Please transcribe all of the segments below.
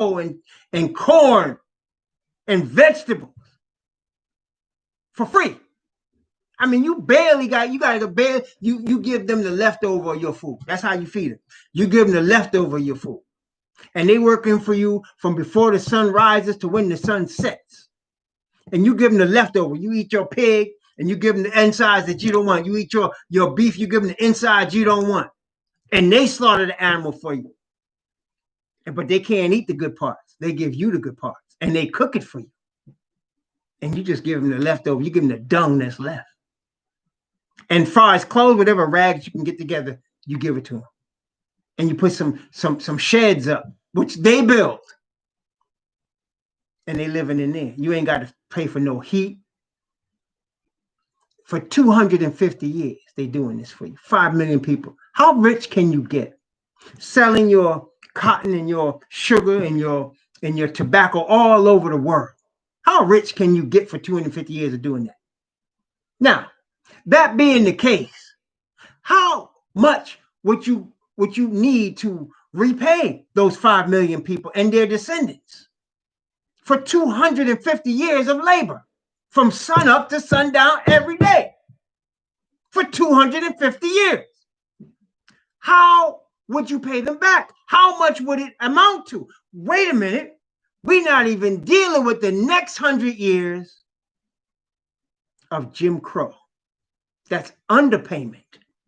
and corn and vegetables for free. I mean, you give them the leftover of your food. That's how you feed them. You give them the leftover of your food. And they working for you from before the sun rises to when the sun sets. And you give them the leftover. You eat your pig and you give them the insides that you don't want. You eat your beef, you give them the insides you don't want. And they slaughter the animal for you. But they can't eat the good parts. They give you the good parts. And they cook it for you. And you just give them the leftover. You give them the dung that's left. And as far as clothes, whatever rags you can get together, you give it to them. And you put some sheds up, which they build. And they living in there. You ain't got to pay for no heat. For 250 years, they doing this for you. 5 million people. How rich can you get? Selling your cotton and your sugar and your tobacco all over the world. How rich can you get for 250 years of doing that? Now, that being the case, how much would you need to repay those 5 million people and their descendants for 250 years of labor from sun up to sundown every day for 250 years? How would you pay them back? How much would it amount to? Wait a minute. We're not even dealing with the next 100 years of Jim Crow. That's underpayment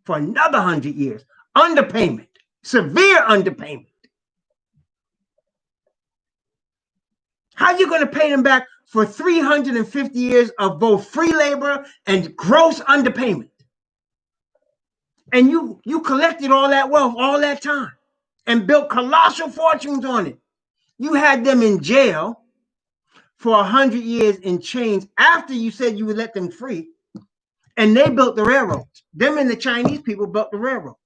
for another 100 years. Underpayment, severe underpayment. How are you going to pay them back for 350 years of both free labor and gross underpayment? And you collected all that wealth all that time and built colossal fortunes on it. You had them in jail for 100 years in chains after you said you would let them free. And they built the railroads. Them and the Chinese people built the railroads.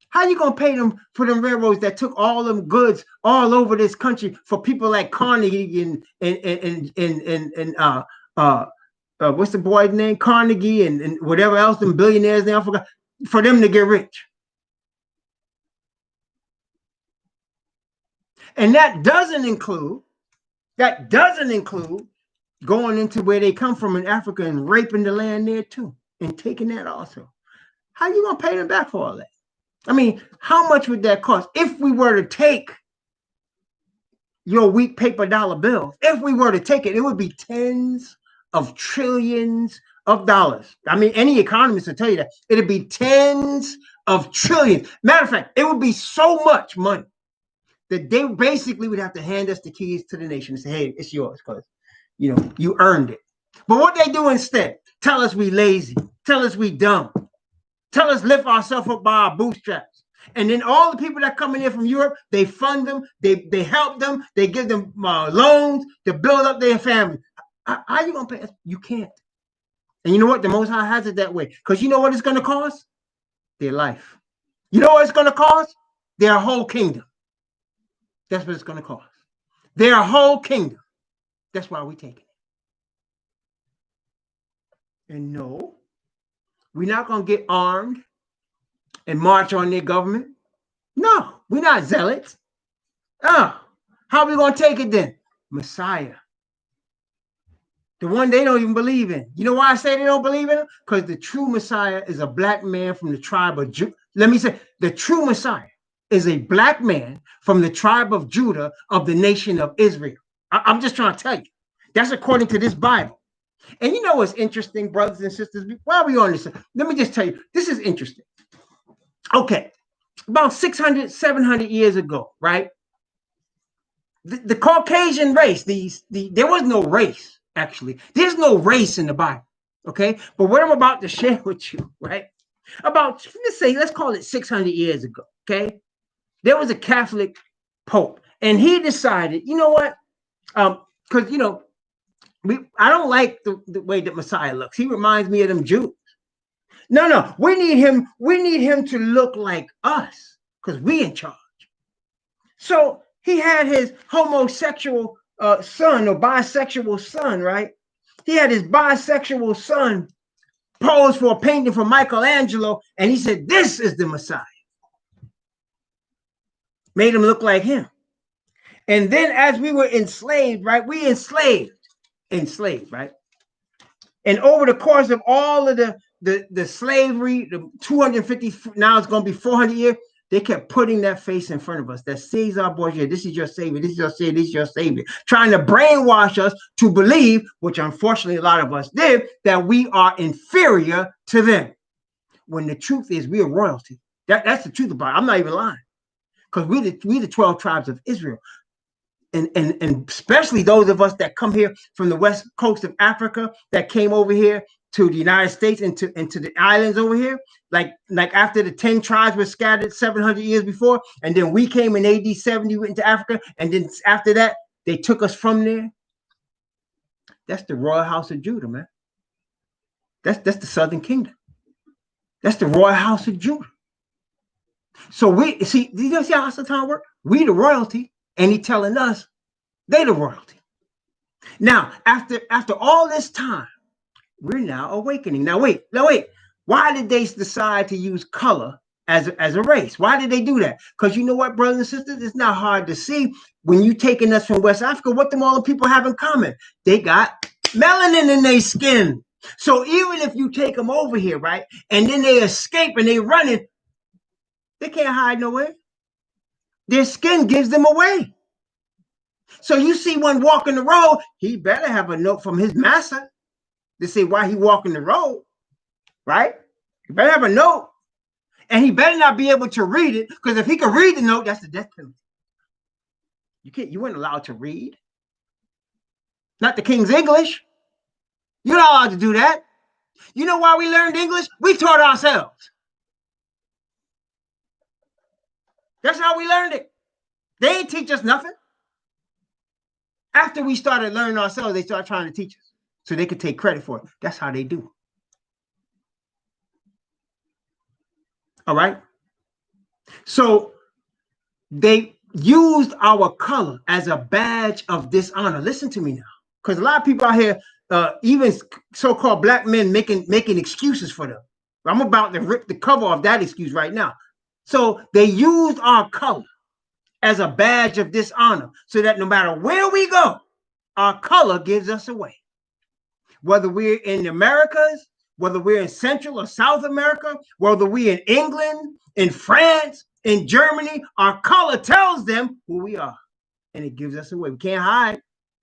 How are you going to pay them for them railroads that took all them goods all over this country for people like Carnegie and what's the boy's name? Carnegie and whatever else, them billionaires now, for them to get rich? And that doesn't include going into where they come from in Africa and raping the land there too, and taking that also. How are you going to pay them back for all that? I mean, how much would that cost? If we were to take your weak paper dollar bills, if we were to take it, it would be tens of trillions of dollars. I mean, any economist will tell you that. It'd be tens of trillions. Matter of fact, it would be so much money that they basically would have to hand us the keys to the nation and say, hey, it's yours because, you earned it. But what they do instead, tell us we lazy, tell us we dumb, tell us lift ourselves up by our bootstraps. And then all the people that come in here from Europe, they fund them, they help them, they give them loans to build up their family. How are you going to pay us? You can't. And you know what? The Most High has it that way. Because you know what it's going to cost? Their life. You know what it's going to cost? Their whole kingdom. That's what it's going to cost. Their whole kingdom. That's why we take it. And no, we're not going to get armed and march on their government. No, we're not zealots. How are we going to take it then? Messiah. The one they don't even believe in. You know why I say they don't believe in him? Because the true Messiah is a black man from the tribe of Judah. Let me say, the true Messiah is a black man from the tribe of Judah of the nation of Israel. I'm just trying to tell you. That's according to this Bible. And you know what's interesting, brothers and sisters? While we on this, let me just tell you, this is interesting. Okay, about 600, 700 years ago, right? The Caucasian race, there was no race, actually. There's no race in the Bible, okay? But what I'm about to share with you, right? About, let's call it 600 years ago, okay? There was a Catholic Pope, and he decided, you know what? Because, I don't like the way that Messiah looks. He reminds me of them Jews. No, we need him to look like us because we in charge. So he had his homosexual son or bisexual son, right? He had his bisexual son pose for a painting from Michelangelo, and he said, this is the Messiah. Made him look like him. And then as we were enslaved, right? We enslaved, right? And over the course of all of the slavery, the 250, now it's going to be 400 years, they kept putting that face in front of us. That Caesar Borgia, this is your savior, this is your savior, this is your savior. Trying to brainwash us to believe, which unfortunately a lot of us did, that we are inferior to them. When the truth is we are royalty. That's the truth about it. I'm not even lying. Because we the 12 tribes of Israel. And especially those of us that come here from the west coast of Africa, that came over here to the United States and to the islands over here, like after the 10 tribes were scattered 700 years before, and then we came in AD 70, went into Africa, and then after that, they took us from there. That's the royal house of Judah, man. That's the southern kingdom. That's the royal house of Judah. So we see, do you see how Satan works? We the royalty, and he telling us they the royalty. Now, after all this time, we're now awakening. Now wait. Why did they decide to use color as a race? Why did they do that? Because you know what, brothers and sisters, it's not hard to see when you taking us from West Africa, what them all the people have in common. They got melanin in their skin. So even if you take them over here, right, and then they escape and they running, they can't hide nowhere. Their skin gives them away. So you see one walking the road, he better have a note from his master to say why he walking the road, right? He better have a note. And he better not be able to read it, because if he can read the note, that's the death penalty. You weren't allowed to read. Not the King's English. You're not allowed to do that. You know why we learned English? We taught ourselves. That's how we learned it. They ain't teach us nothing. After we started learning ourselves, they started trying to teach us so they could take credit for it. That's how they do. All right. So they used our color as a badge of dishonor. Listen to me now, because a lot of people out here, even so-called black men, making excuses for them. I'm about to rip the cover off that excuse right now. So they used our color as a badge of dishonor, so that no matter where we go, our color gives us away. Whether we're in the Americas, whether we're in Central or South America, whether we're in England, in France, in Germany, our color tells them who we are, and it gives us away. We can't hide.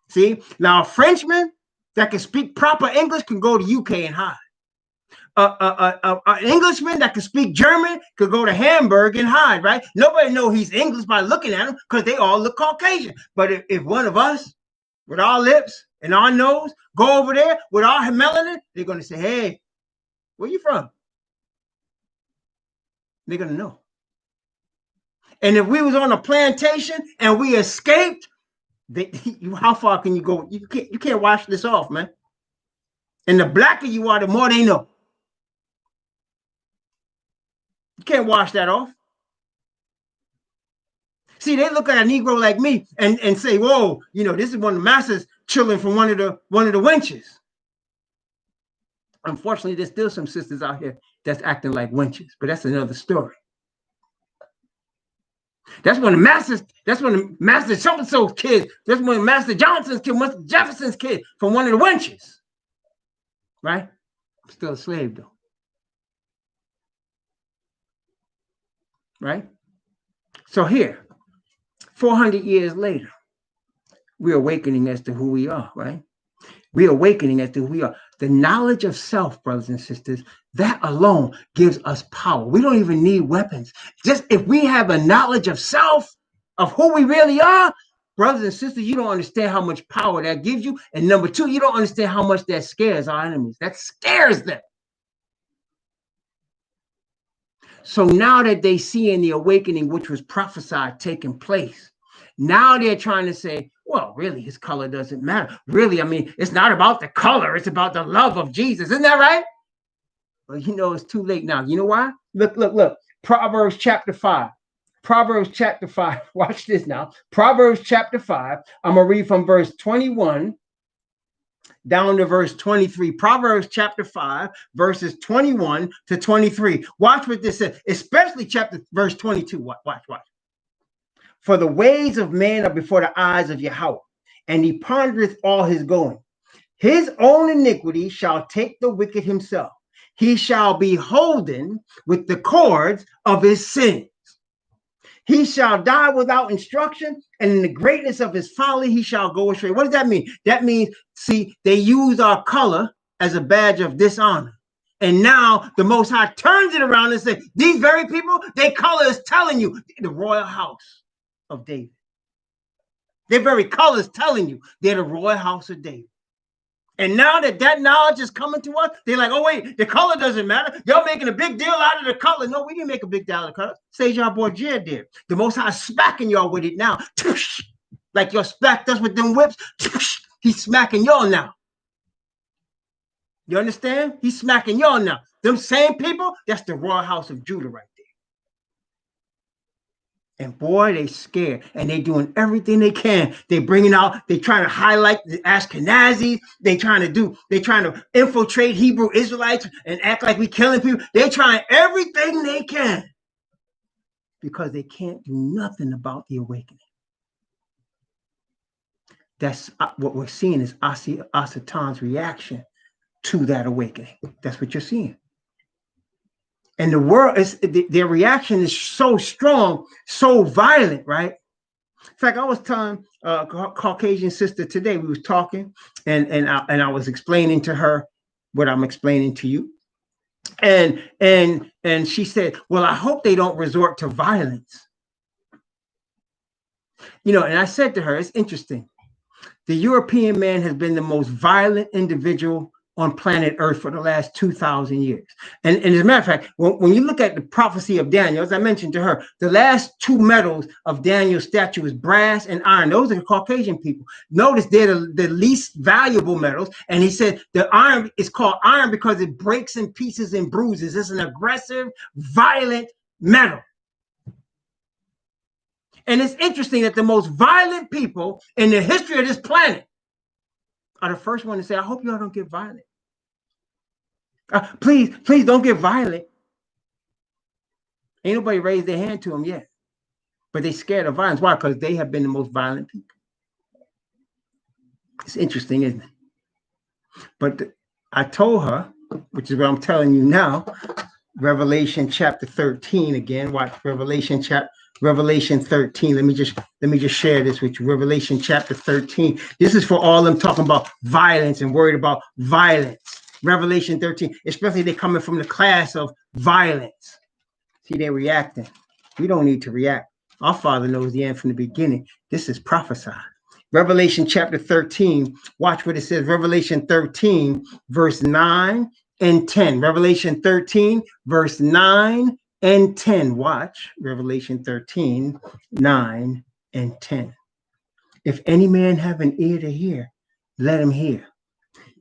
See, now a Frenchman that can speak proper English can go to UK and hide. An Englishman that can speak German could go to Hamburg and hide, right? Nobody know he's English by looking at him, because they all look Caucasian. But if one of us with our lips and our nose go over there with our melanin, they're going to say, hey, where you from? They're going to know. And if we was on a plantation and we escaped, how far can you go? You can't wash this off, man. And the blacker you are, the more they know. You can't wash that off. See, they look at a Negro like me and say, whoa, this is one of the master's children from one of the wenches. Unfortunately, there's still some sisters out here that's acting like wenches, but that's another story. That's one of Master so-and-so's kids. That's one of Master Johnson's kids, Master Jefferson's kid from one of the wenches. Right? I'm still a slave, though. Right? So here, 400 years later, we're awakening as to who we are, right? We're awakening as to who we are. The knowledge of self, brothers and sisters, that alone gives us power. We don't even need weapons. Just if we have a knowledge of self, of who we really are, brothers and sisters, you don't understand how much power that gives you. And number two, you don't understand how much that scares our enemies. That scares them. So now that they see in the awakening, which was prophesied taking place, now they're trying to say, well, really, his color doesn't matter. Really, I mean, it's not about the color. It's about the love of Jesus. Isn't that right? Well, it's too late now. You know why? Look. Proverbs chapter 5. Proverbs chapter 5. Watch this now. Proverbs chapter 5. I'm going to read from verse 21 down to verse 23. Proverbs chapter 5, verses 21 to 23. Watch what this says, especially verse 22. Watch. For the ways of man are before the eyes of Yahweh, and he pondereth all his going. His own iniquity shall take the wicked himself. He shall be holden with the cords of his sin. He shall die without instruction, and in the greatness of his folly he shall go astray. What does that mean? That means, see, they use our color as a badge of dishonor. And now the Most High turns it around and says, these very people, their color is telling you the royal house of David. Their very color is telling you they're the royal house of David. And now that knowledge is coming to us, they're like, oh, wait, the color doesn't matter. Y'all making a big deal out of the color. No, we didn't make a big deal out of the color. Sejan Bourdieu did. The Most High smacking y'all with it now. Like y'all smacked us with them whips. He's smacking y'all now. You understand? He's smacking y'all now. Them same people, that's the royal house of Judah right there. And boy, they scared, and they doing everything they can. They bringing out, they trying to highlight the Ashkenazis. They trying to infiltrate Hebrew Israelites and act like we killing people. They trying everything they can because they can't do nothing about the awakening. That's what we're seeing is Asatan's reaction to that awakening. That's what you're seeing. And the world is their reaction is so strong, so violent, right? In fact, I was telling a Caucasian sister today, we was talking, and I was explaining to her what I'm explaining to you. And she said, well, I hope they don't resort to violence. You know, and I said to her, it's interesting. The European man has been the most violent individual on planet Earth for the last 2,000 years. And as a matter of fact, when you look at the prophecy of Daniel, as I mentioned to her, the last two metals of Daniel's statue is brass and iron. Those are the Caucasian people. Notice they're the least valuable metals. And he said the iron is called iron because it breaks in pieces and bruises. It's an aggressive, violent metal. And it's interesting that the most violent people in the history of this planet are the first one to say, I hope y'all don't get violent. Please don't get violent. Ain't nobody raised their hand to them yet. But they scared of violence. Why? Because they have been the most violent people. It's interesting, isn't it? But I told her, which is what I'm telling you now, Revelation chapter 13 again. Watch Revelation 13. Let me just share this with you. Revelation chapter 13. This is for all them talking about violence and worried about violence. Revelation 13, especially they coming from the class of violence. See, they're reacting. We don't need to react. Our Father knows the end from the beginning. This is prophesied. Revelation chapter 13. Watch what it says. Revelation 13, verse 9 and 10. Revelation 13, verse 9 and 10. Watch Revelation 13, 9 and 10. If any man have an ear to hear, let him hear.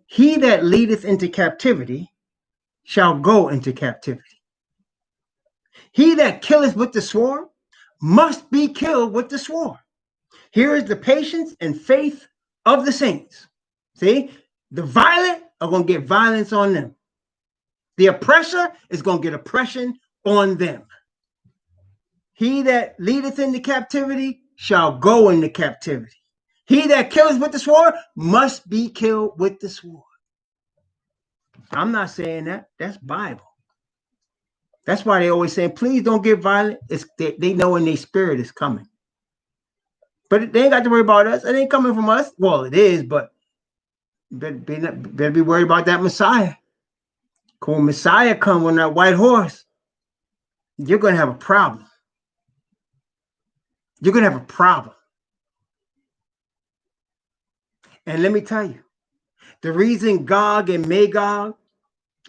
He that leadeth into captivity shall go into captivity. He that killeth with the sword must be killed with the sword. Here is the patience and faith of the saints. See, the violent are going to get violence on them. The oppressor is going to get oppression on them. He that leadeth into captivity shall go into captivity. He that killeth with the sword must be killed with the sword. I'm not saying that. That's Bible. That's why they always say, please don't get violent. They know in their spirit is coming. But they ain't got to worry about us. It ain't coming from us. Well, it is, but better be worried about that Messiah. When Messiah come on that white horse, you're going to have a problem. You're going to have a problem. And let me tell you, the reason Gog and Magog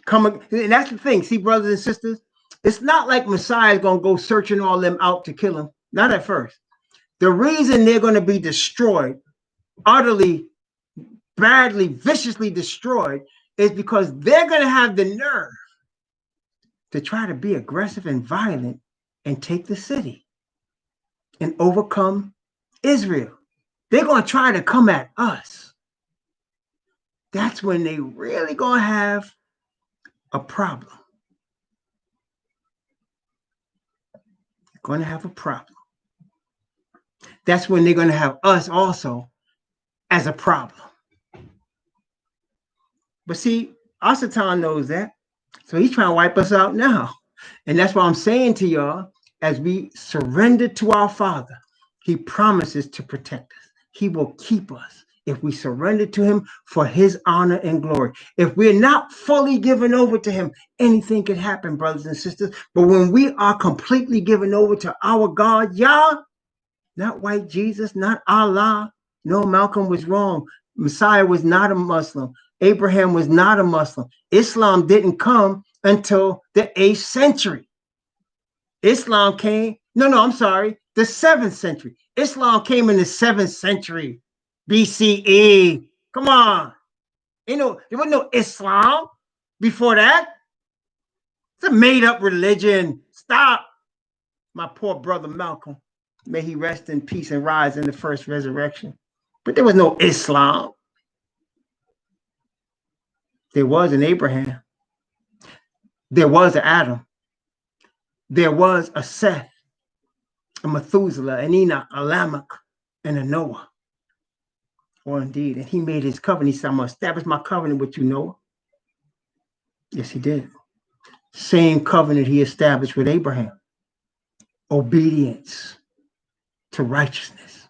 come, and that's the thing, see, brothers and sisters, it's not like Messiah is going to go searching all them out to kill them. Not at first. The reason they're going to be destroyed, utterly, badly, viciously destroyed, is because they're going to have the nerve to try to be aggressive and violent and take the city and overcome Israel. They're going to try to come at us. That's when they really going to have a problem. They're going to have a problem. that's when they're going to have us also as a problem. But see, Asatan knows that. So he's trying to wipe us out now. And that's why I'm saying to y'all, as we surrender to our Father, he promises to protect us. He will keep us if we surrender to him for his honor and glory. If we're not fully given over to him, anything can happen, brothers and sisters. But when we are completely given over to our God, Yah, not white Jesus, not Allah. No, Malcolm was wrong. Messiah was not a Muslim. Abraham was not a Muslim. Islam didn't come until the 8th century. Islam came, I'm sorry, the 7th century. Islam came in the 7th century BCE. Come on. There wasn't no Islam before that. It's a made-up religion. Stop. My poor brother Malcolm, may he rest in peace and rise in the first resurrection. But there was no Islam. There was an Abraham. There was an Adam. There was a Seth, a Methuselah, an Enoch, a Lamech, and a Noah. Or indeed, and he made his covenant. He said, I'm going to establish my covenant with you, Noah. Yes, he did. Same covenant he established with Abraham. Obedience to righteousness.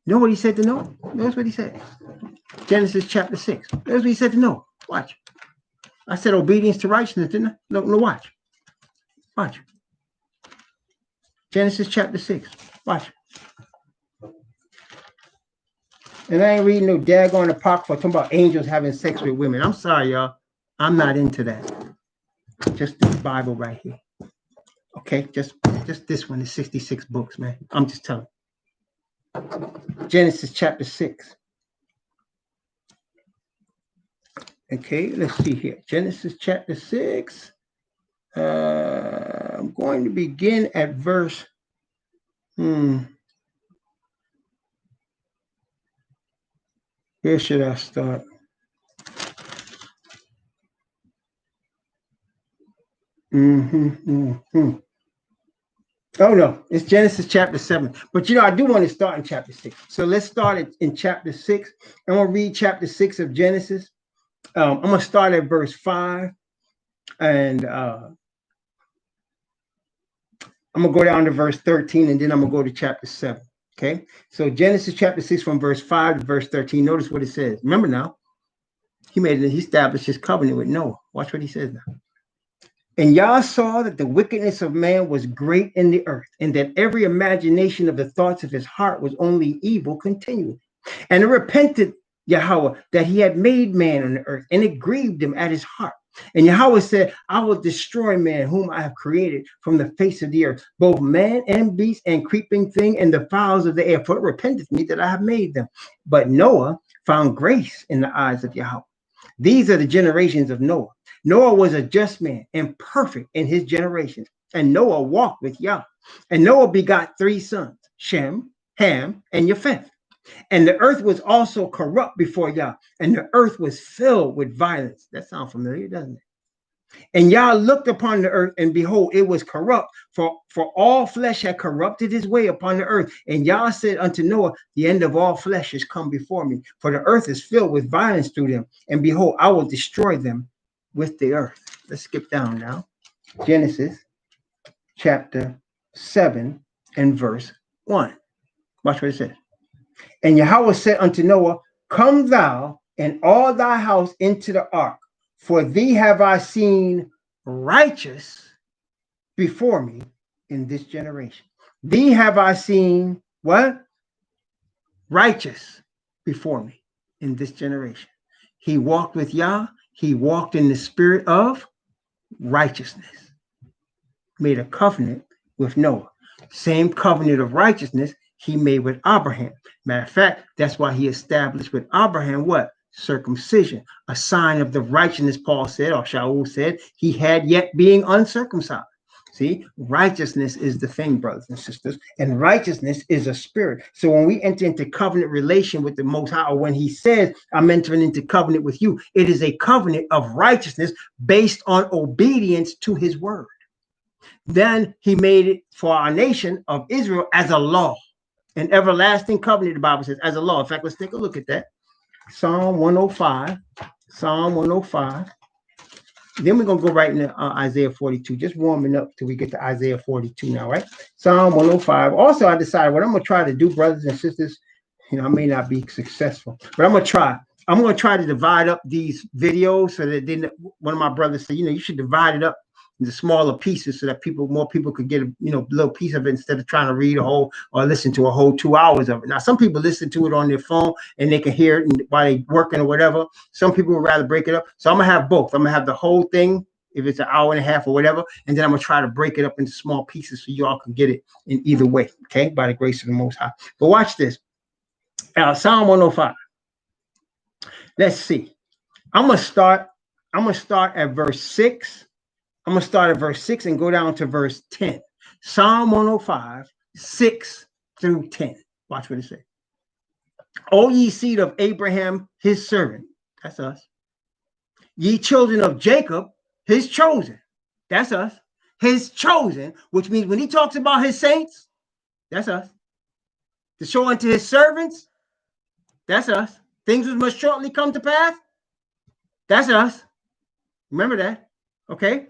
You know what he said to Noah? Notice what he said. Genesis chapter 6. Notice what he said to Noah. Watch. I said obedience to righteousness, didn't I? No, watch. Watch. Genesis chapter 6. Watch. And I ain't reading no daggone apocrypha talking about angels having sex with women. I'm sorry, y'all. I'm not into that. Just this Bible right here. Okay, just this one is 66 books, man. I'm just telling you. Genesis chapter 6. Okay, let's see here. Genesis chapter 6. I'm going to begin at verse. Where should I start? Oh, no, it's Genesis chapter 7. But, I do want to start in chapter 6. So let's start in chapter 6. I'm going to read chapter 6 of Genesis. I'm going to start at verse 5. And I'm going to go down to verse 13, and then I'm going to go to chapter 7. Okay? So Genesis chapter 6 from verse 5 to verse 13. Notice what it says. Remember now, he established his covenant with Noah. Watch what he says now. And Yah saw that the wickedness of man was great in the earth, and that every imagination of the thoughts of his heart was only evil continually. And it repented Yahweh that he had made man on the earth, and it grieved him at his heart. And Yahweh said, I will destroy man whom I have created from the face of the earth, both man and beast and creeping thing and the fowls of the air, for it repenteth me that I have made them. But Noah found grace in the eyes of Yahweh. These are the generations of Noah. Noah was a just man and perfect in his generations. And Noah walked with Yah. And Noah begot 3 sons, Shem, Ham, and Japheth. And the earth was also corrupt before Yah. And the earth was filled with violence. That sounds familiar, doesn't it? And Yah looked upon the earth, and behold, it was corrupt, for all flesh had corrupted his way upon the earth. And Yah said unto Noah, the end of all flesh is come before me, for the earth is filled with violence through them. And behold, I will destroy them with the earth. Let's skip down now. Genesis chapter 7 and verse 1. Watch what it says. And Yahweh said unto Noah, come thou and all thy house into the ark, for thee have I seen righteous before me in this generation. Thee have I seen what? Righteous before me in this generation. He walked with Yah. He walked in the spirit of righteousness. Made a covenant with Noah. Same covenant of righteousness he made with Abraham. Matter of fact, that's why he established with Abraham what? Circumcision, a sign of the righteousness, Paul said, or Shaul said, he had yet being uncircumcised. See, righteousness is the thing, brothers and sisters, and righteousness is a spirit. So when we enter into covenant relation with the Most High, or when he says, I'm entering into covenant with you, it is a covenant of righteousness based on obedience to his word. Then he made it for our nation of Israel as a law. An everlasting covenant, the Bible says, as a law. In fact, let's take a look at that. Psalm 105. Psalm 105. Then we're going to go right into Isaiah 42, just warming up till we get to Isaiah 42 now, right? Psalm 105. Also, I decided what I'm going to try to do, brothers and sisters. I may not be successful, but I'm going to try. I'm going to try to divide up these videos so that then one of my brothers said, you should divide it up into smaller pieces so that more people could get a little piece of it instead of trying to read a whole or listen to a whole 2 hours of it. Now, some people listen to it on their phone and they can hear it while they're working or whatever. Some people would rather break it up. So I'm going to have both. I'm going to have the whole thing, if it's an hour and a half or whatever, and then I'm going to try to break it up into small pieces so you all can get it in either way, okay, by the grace of the Most High. But watch this. Psalm 105. Let's see. I'm going to start at verse 6. I'm going to start at verse 6 and go down to verse 10. Psalm 105, 6 through 10. Watch what it says. O ye seed of Abraham, his servant. That's us. Ye children of Jacob, his chosen. That's us. His chosen, which means when he talks about his saints, that's us. To show unto his servants, that's us. Things which must shortly come to pass, that's us. Remember that, okay?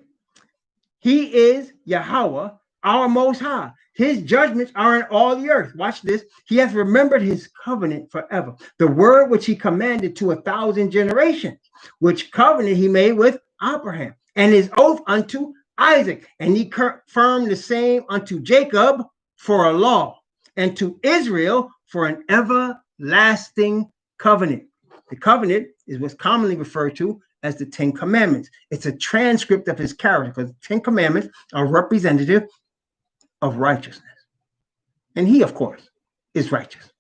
He is Yahweh, our Most High. His judgments are in all the earth. Watch this. He has remembered his covenant forever. The word which he commanded to 1,000 generations, which covenant he made with Abraham, and his oath unto Isaac. And he confirmed the same unto Jacob for a law, and to Israel for an everlasting covenant. The covenant is what's commonly referred to as the 10 Commandments. It's a transcript of his character, because the 10 Commandments are representative of righteousness. And he, of course, is righteous.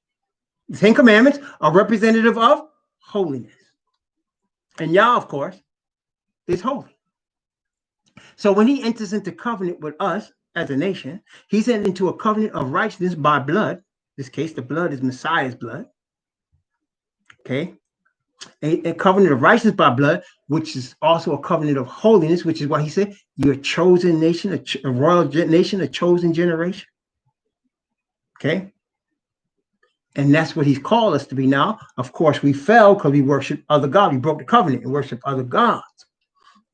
The 10 Commandments are representative of holiness. And Yah, of course, is holy. So when he enters into covenant with us as a nation, he's entered into a covenant of righteousness by blood. In this case, the blood is Messiah's blood. Okay? A covenant of righteousness by blood, which is also a covenant of holiness, which is why he said, you're a chosen nation, a royal nation, a chosen generation. Okay? And that's what he's called us to be now. Of course, we fell because we worshiped other gods. We broke the covenant and worshiped other gods.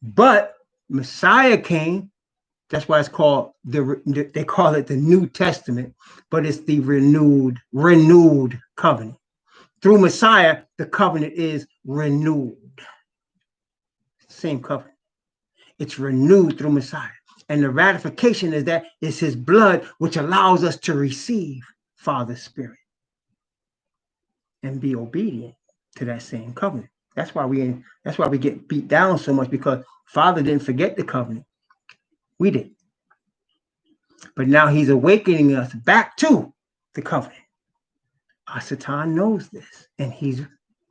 But Messiah came. That's why it's called, they call it the New Testament, but it's the renewed covenant. Through Messiah, the covenant is renewed. Same covenant. It's renewed through Messiah. And the ratification is that it's his blood which allows us to receive Father's Spirit and be obedient to that same covenant. That's why we get beat down so much, because Father didn't forget the covenant. We did. But now he's awakening us back to the covenant. Satan knows this, and he's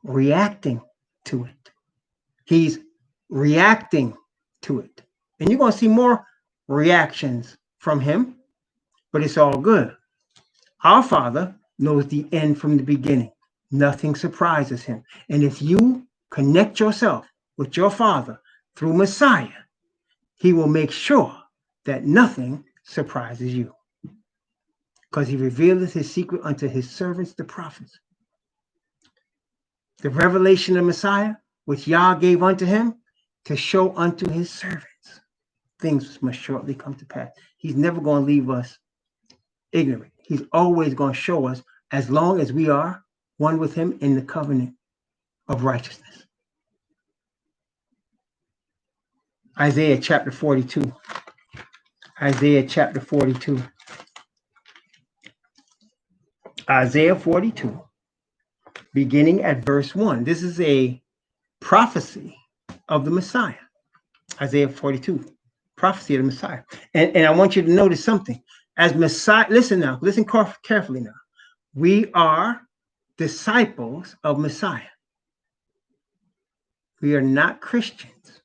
reacting to it. He's reacting to it. And you're going to see more reactions from him, but it's all good. Our Father knows the end from the beginning. Nothing surprises him. And if you connect yourself with your Father through Messiah, he will make sure that nothing surprises you, because he revealeth his secret unto his servants, the prophets. The revelation of Messiah, which Yah gave unto him to show unto his servants things which must shortly come to pass. He's never going to leave us ignorant. He's always going to show us, as long as we are one with him in the covenant of righteousness. Isaiah chapter 42. Isaiah chapter 42. Isaiah 42, beginning at verse 1. This is a prophecy of the Messiah. Isaiah 42, prophecy of the Messiah. And I want you to notice something. As Messiah, listen carefully now. We are disciples of Messiah. We are not Christians.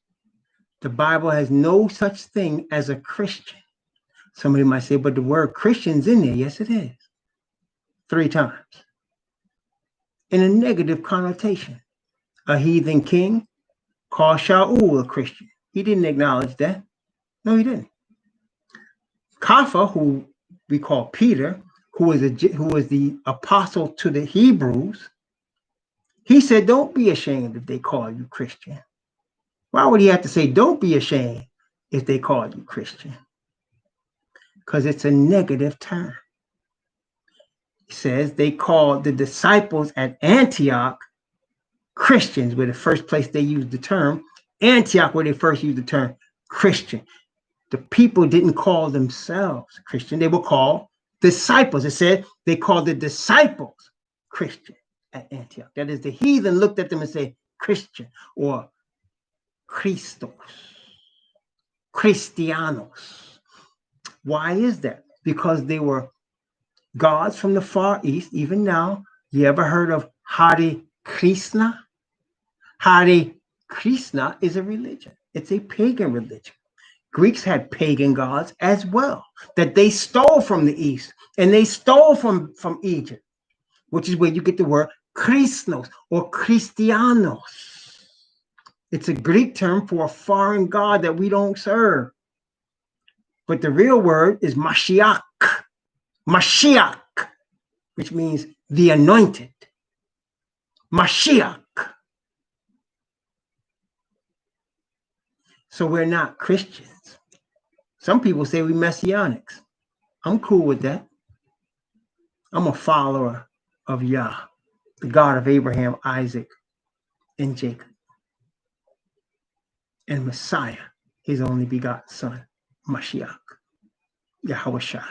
The Bible has no such thing as a Christian. Somebody might say, but the word Christian's in there. Yes, it is. 3 times. In a negative connotation. A heathen king called Shaul a Christian. He didn't acknowledge that. No, he didn't. Kepha, who we call Peter, who was the apostle to the Hebrews, he said, don't be ashamed if they call you Christian. Why would he have to say, don't be ashamed if they call you Christian? Because it's a negative term. He says they called the disciples at Antioch Christians, where the first place they used the term. Antioch, where they first used the term Christian. The people didn't call themselves Christian. They were called disciples. It said they called the disciples Christian at Antioch. That is, the heathen looked at them and said Christian or Christos, Christianos. Why is that? Because they were gods from the Far East. Even now, you ever heard of Hare Krishna? Hare Krishna is a religion. It's a pagan religion. Greeks had pagan gods as well that they stole from the East, and they stole from Egypt, which is where you get the word Christos or Christianos. It's a Greek term for a foreign god that we don't serve. But the real word is Mashiach. Mashiach, which means the anointed. Mashiach. So we're not Christians. Some people say we messianics. I'm cool with that. I'm a follower of Yah, the God of Abraham, Isaac, and Jacob. And Messiah, his only begotten son, Mashiach, Yahushua.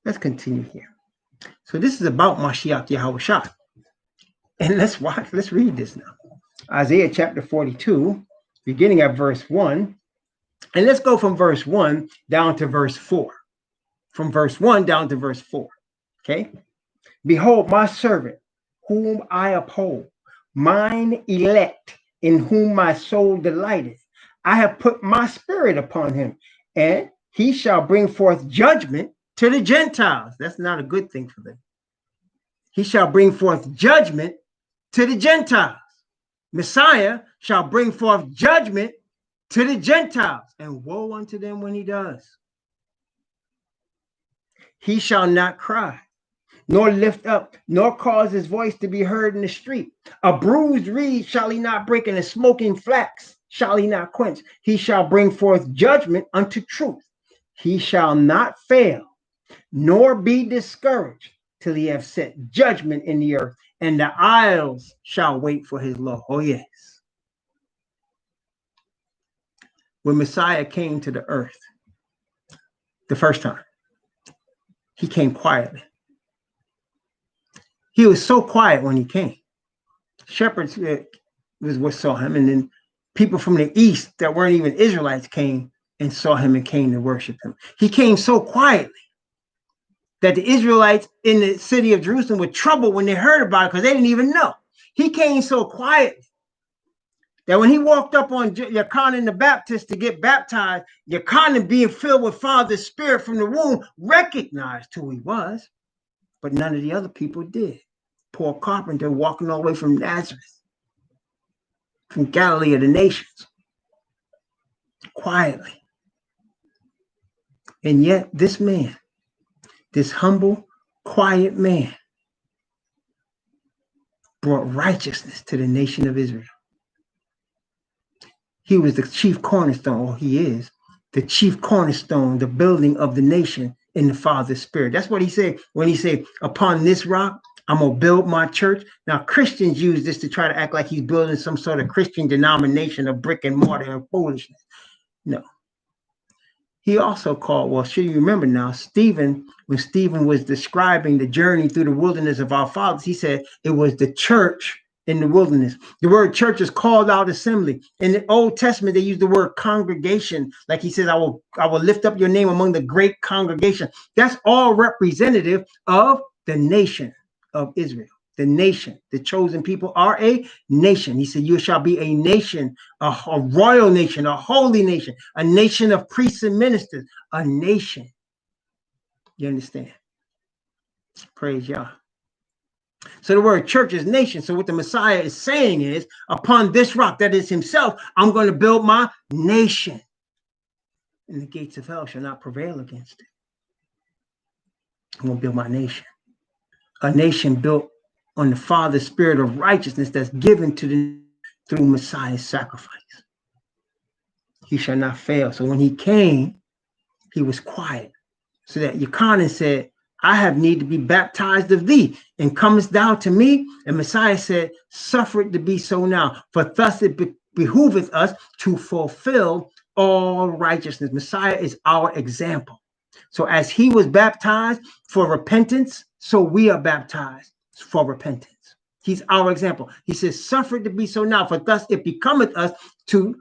Let's continue here. So this is about Mashiach, Yahushua. And let's read this now. Isaiah chapter 42, beginning at verse 1. And let's go from verse 1 down to verse 4. From verse 1 down to verse 4. Okay? Behold, my servant, whom I uphold, mine elect, in whom my soul delighteth. I have put my spirit upon him, and he shall bring forth judgment to the Gentiles. That's not a good thing for them. He shall bring forth judgment to the Gentiles. Messiah shall bring forth judgment to the Gentiles, and woe unto them when he does. He shall not cry, nor lift up, nor cause his voice to be heard in the street. A bruised reed shall he not break, and a smoking flax shall he not quench. He shall bring forth judgment unto truth. He shall not fail, nor be discouraged, till he have set judgment in the earth, and the isles shall wait for his law. Oh, yes. When Messiah came to the earth the first time, he came quietly. He was so quiet when he came. Shepherds was what saw him, and then people from the east that weren't even Israelites came and saw him and came to worship him. He came so quietly that the Israelites in the city of Jerusalem were troubled when they heard about it, because they didn't even know. He came so quietly that when he walked up on Yochanan the Baptist to get baptized, Yochanan, being filled with Father's Spirit from the womb, recognized who he was, but none of the other people did. Paul Carpenter, walking all the way from Nazareth, from Galilee of the nations, quietly. And yet this man, this humble, quiet man, brought righteousness to the nation of Israel. He was the chief cornerstone, or he is the chief cornerstone, the building of the nation in the Father's Spirit. That's what he said when he said, upon this rock, I'm going to build my church. Now, Christians use this to try to act like he's building some sort of Christian denomination of brick and mortar and foolishness. No. He also called, well, should you remember now, Stephen, when Stephen was describing the journey through the wilderness of our fathers, he said it was the church in the wilderness. The word church is called out assembly. In the Old Testament, they use the word congregation. Like he says, I will lift up your name among the great congregation. That's all representative of the nation of Israel. The nation, the chosen people are a nation. He said, you shall be a nation, a royal nation, a holy nation, a nation of priests and ministers, a nation. You understand? Praise Yah. So the word church is nation. So what the Messiah is saying is, upon this rock, that is himself, I'm going to build my nation. And the gates of hell shall not prevail against it. I'm going to build my nation. A nation built on the Father's spirit of righteousness that's given to the through Messiah's sacrifice. He shall not fail. So when he came, he was quiet. So that Yochanan said, I have need to be baptized of thee, and comest thou to me? And Messiah said, suffer it to be so now, for thus it behooveth us to fulfill all righteousness. Messiah is our example. So as he was baptized for repentance, so we are baptized for repentance. He's our example. He says, suffer it to be so now, for thus it becometh us to